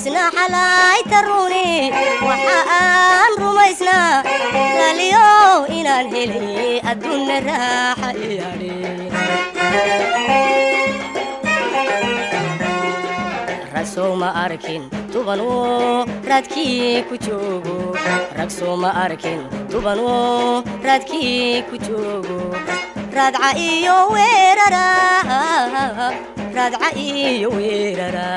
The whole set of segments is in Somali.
isna xalaay taruni waxaan rumaysnaa raliyo inaan helay adduunna raaxa iyari ragsoo ma arkin tubanoo raadkii ku joogo ragsoo ma arkin tubanoo raadkii ku joogo raadca iyo weerara raadca iyo weerara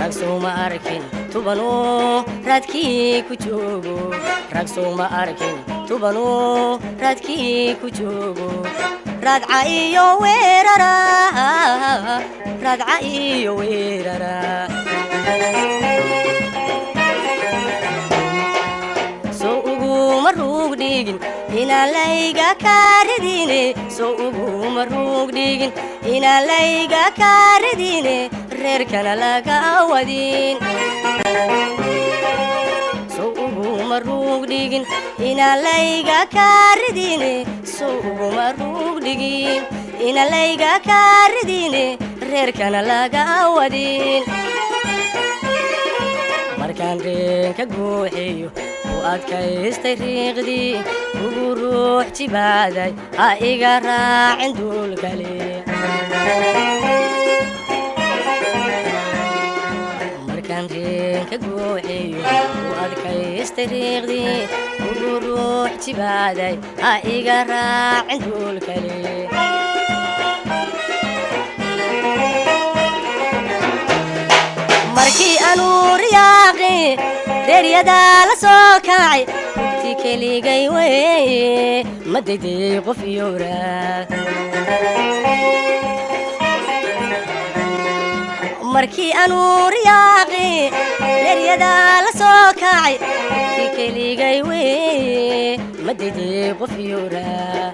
ragsoo ma arkin tubanoo raadkii ku joogo ragsoo ma arkin tubanoo raadkii ku joogo raadca iyo weerara raadca iyo weerara soo uguma ruug dhigin inaan layga kaaridine soo uguma ruug dhigin inaan layga kaaridine reerkana laga wadin soo uguma ruug dhigin inaan layga kaaridine soo uguma ruug dhigin inaan layga kaaridine reerkana laga wadin markaan reenka gooxeeyo u adkaystay riiqdii ugu ruux jibaaday ha iga raacin duulkale markaan reenka gooxeeyo u adkaystay riiqdii ugu ruux jibaaday ha iga raacin duulkale markii anuur yaaqi reeryadaa la soo kacay ti keligay weeye ma degdey qof yowraa markii anuur yaaqi reeryadaa la soo kacay ti keligay weeye ma degdey qof yowraa